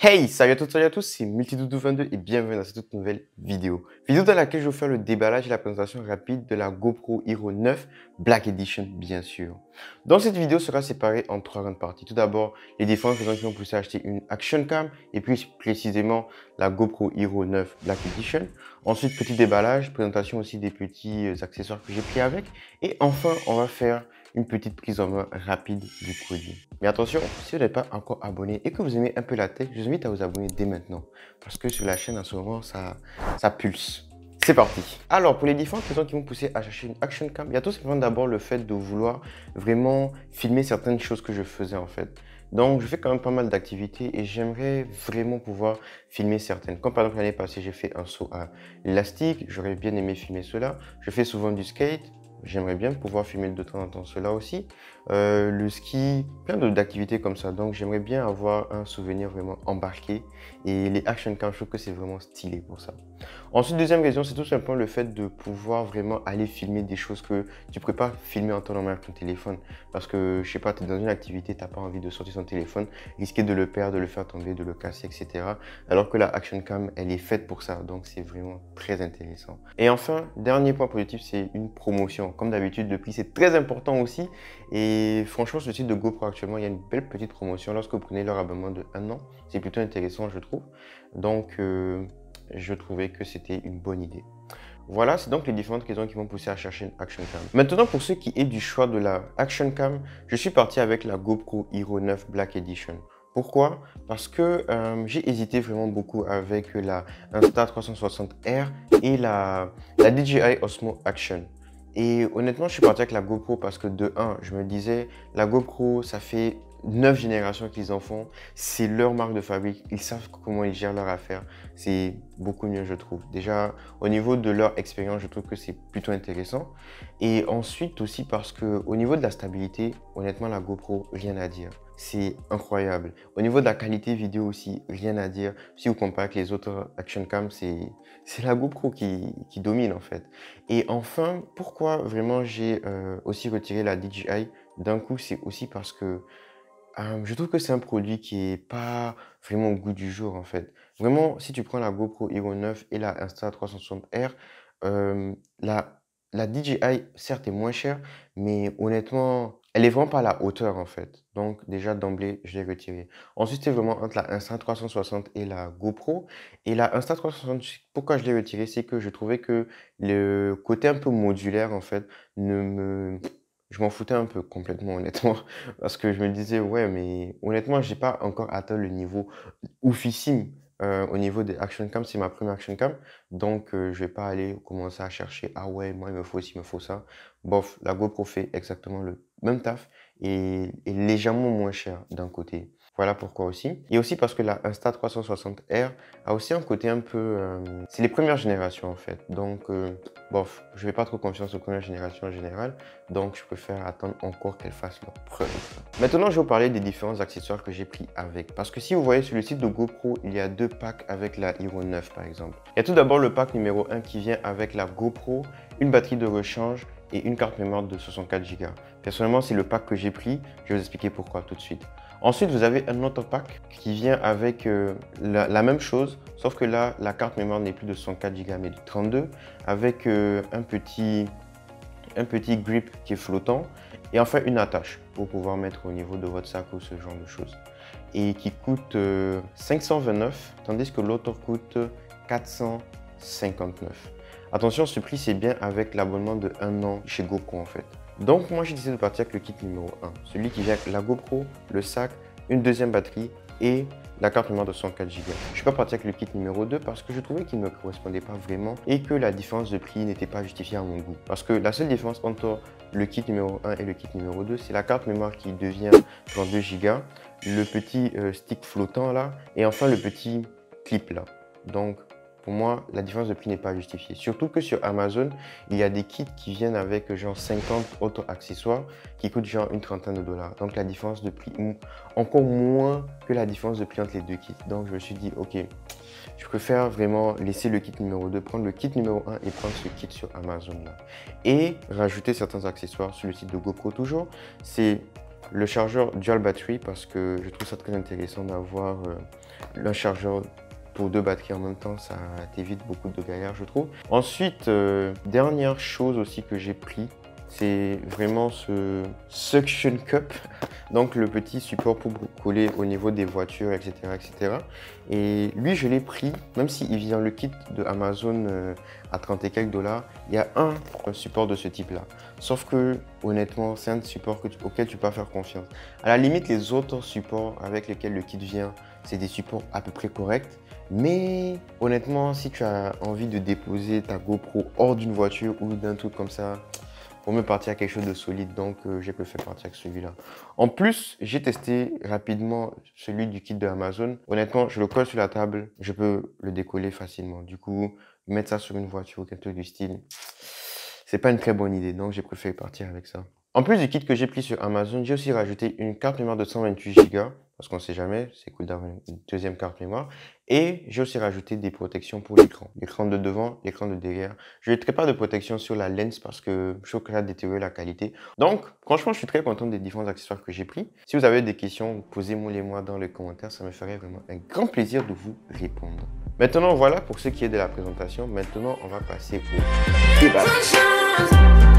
Hey, salut à tous, c'est Multidoudou22 et bienvenue dans cette toute nouvelle vidéo. Vidéo dans laquelle je vais vous faire le déballage et la présentation rapide de la GoPro Hero 9 Black Edition, bien sûr. Donc cette vidéo sera séparée en trois grandes parties. Tout d'abord, les différentes raisons qui m'ont poussé à acheter une Action Cam et puis précisément la GoPro Hero 9 Black Edition. Ensuite, petit déballage, présentation aussi des petits accessoires que j'ai pris avec. Et enfin, on va faire une petite prise en main rapide du produit. Mais attention, si vous n'êtes pas encore abonné et que vous aimez un peu la tech, je vous invite à vous abonner dès maintenant. Parce que sur la chaîne, en ce moment, ça pulse. C'est parti. Alors, pour les différentes raisons qui m'ont poussé à chercher une Action Cam, il y a tout simplement d'abord le fait de vouloir vraiment filmer certaines choses que je faisais en fait. Donc, je fais quand même pas mal d'activités et j'aimerais vraiment pouvoir filmer certaines. Comme par exemple l'année passée, j'ai fait un saut à l'élastique. J'aurais bien aimé filmer cela. Je fais souvent du skate. J'aimerais bien pouvoir filmer de temps en temps cela aussi. Le ski, plein d'activités comme ça. Donc, j'aimerais bien avoir un souvenir vraiment embarqué. Et les Action Cam, je trouve que c'est vraiment stylé pour ça. Ensuite, deuxième raison, c'est tout simplement le fait de pouvoir vraiment aller filmer des choses que tu ne pourrais pas filmer en temps normal avec ton téléphone. Parce que, je sais pas, tu es dans une activité, tu n'as pas envie de sortir ton téléphone, risquer de le perdre, de le faire tomber, de le casser, etc. Alors que la Action Cam, elle est faite pour ça. Donc, c'est vraiment très intéressant. Et enfin, dernier point positif, c'est une promotion. Comme d'habitude, le prix, c'est très important aussi. Et franchement, sur le site de GoPro actuellement, il y a une belle petite promotion. Lorsque vous prenez leur abonnement de 1 an, c'est plutôt intéressant, je trouve. Donc, je trouvais que c'était une bonne idée. Voilà, c'est donc les différentes raisons qui m'ont poussé à chercher une Action Cam. Maintenant, pour ce qui est du choix de la Action Cam, je suis parti avec la GoPro Hero 9 Black Edition. Pourquoi? Parce que j'ai hésité vraiment beaucoup avec la Insta360R et la DJI Osmo Action. Et honnêtement, je suis parti avec la GoPro parce que de 1, je me disais, la GoPro, ça fait 9 générations qu'ils en font. C'est leur marque de fabrique. Ils savent comment ils gèrent leur affaire. C'est beaucoup mieux, je trouve. Déjà, au niveau de leur expérience, je trouve que c'est plutôt intéressant. Et ensuite aussi parce que au niveau de la stabilité, honnêtement, la GoPro, rien à dire. C'est incroyable. Au niveau de la qualité vidéo aussi, rien à dire. Si vous comparez avec les autres Action Cam, c'est la GoPro qui domine en fait. Et enfin, pourquoi vraiment j'ai aussi retiré la DJI d'un coup, c'est aussi parce que je trouve que c'est un produit qui est pas vraiment au goût du jour en fait. Vraiment, si tu prends la GoPro Hero 9 et la Insta360R, la DJI, certes, est moins chère, mais honnêtement, elle est vraiment pas à la hauteur en fait. Donc déjà d'emblée, je l'ai retirée. Ensuite, c'est vraiment entre la Insta360 et la GoPro. Et la Insta360, pourquoi je l'ai retirée, c'est que je trouvais que le côté un peu modulaire en fait, ne me... je m'en foutais un peu complètement honnêtement. Parce que je me disais, ouais, mais honnêtement, j'ai pas encore atteint le niveau oufissime au niveau des Action Cam. C'est ma première Action Cam. Donc, je vais pas aller commencer à chercher, ah ouais, moi, il me faut ci, il me faut ça. Bof, la GoPro fait exactement le même taf et légèrement moins cher d'un côté. Voilà pourquoi aussi. Et aussi parce que la Insta360R a aussi un côté un peu... c'est les premières générations en fait. Donc, bof, je vais pas trop confiance aux premières générations en général. Donc, je préfère attendre encore qu'elles fassent leur preuve. Maintenant, je vais vous parler des différents accessoires que j'ai pris avec. Parce que si vous voyez sur le site de GoPro, il y a deux packs avec la Hero 9 par exemple. Il y a tout d'abord le pack numéro 1 qui vient avec la GoPro, une batterie de rechange et une carte mémoire de 64 Go. Personnellement, c'est le pack que j'ai pris. Je vais vous expliquer pourquoi tout de suite. Ensuite, vous avez un autre pack qui vient avec la même chose, sauf que là, la carte mémoire n'est plus de 64 Go mais de 32, avec un petit grip qui est flottant et enfin une attache pour pouvoir mettre au niveau de votre sac ou ce genre de choses. Et qui coûte 529, tandis que l'autre coûte 459. Attention, ce prix c'est bien avec l'abonnement de 1 an chez GoPro en fait. Donc moi j'ai décidé de partir avec le kit numéro 1, celui qui vient avec la GoPro, le sac, une deuxième batterie et la carte mémoire de 104 Go. Je ne suis pas parti avec le kit numéro 2 parce que je trouvais qu'il ne me correspondait pas vraiment et que la différence de prix n'était pas justifiée à mon goût. Parce que la seule différence entre le kit numéro 1 et le kit numéro 2, c'est la carte mémoire qui devient 32 Go, le petit stick flottant là et enfin le petit clip là. Donc pour moi, la différence de prix n'est pas justifiée. Surtout que sur Amazon, il y a des kits qui viennent avec genre 50 autres accessoires qui coûtent genre une trentaine de dollars. Donc la différence de prix, encore moins que la différence de prix entre les deux kits. Donc je me suis dit, ok, je préfère vraiment laisser le kit numéro 2, prendre le kit numéro 1 et prendre ce kit sur Amazon là. Et rajouter certains accessoires sur le site de GoPro toujours. C'est le chargeur dual battery parce que je trouve ça très intéressant d'avoir Un chargeur pour 2 batteries en même temps, ça t'évite beaucoup de galères, je trouve. Ensuite, dernière chose aussi que j'ai pris, c'est vraiment ce suction cup, donc le petit support pour coller au niveau des voitures, etc. etc. Et lui, je l'ai pris, même s'il vient le kit de Amazon à 30 et quelques dollars, il y a un support de ce type-là. Sauf que, honnêtement, c'est un support auquel tu peux pas faire confiance. À la limite, les autres supports avec lesquels le kit vient, c'est des supports à peu près corrects. Mais honnêtement, si tu as envie de déposer ta GoPro hors d'une voiture ou d'un truc comme ça, pour me partir à quelque chose de solide, donc j'ai préféré partir avec celui-là. En plus, j'ai testé rapidement celui du kit de Amazon. Honnêtement, je le colle sur la table, je peux le décoller facilement. Du coup, mettre ça sur une voiture ou quelque chose du style, c'est pas une très bonne idée, donc j'ai préféré partir avec ça. En plus du kit que j'ai pris sur Amazon, j'ai aussi rajouté une carte mémoire de 128 Go, parce qu'on ne sait jamais, c'est cool d'avoir une deuxième carte mémoire. Et j'ai aussi rajouté des protections pour l'écran. L'écran de devant, l'écran de derrière. Je ne mettrai pas de protection sur la lens parce que je trouve que ça détériore la qualité. Donc, franchement, je suis très content des différents accessoires que j'ai pris. Si vous avez des questions, posez-moi-les-moi dans les commentaires. Ça me ferait vraiment un grand plaisir de vous répondre. Maintenant, voilà pour ce qui est de la présentation. Maintenant, on va passer au déballage.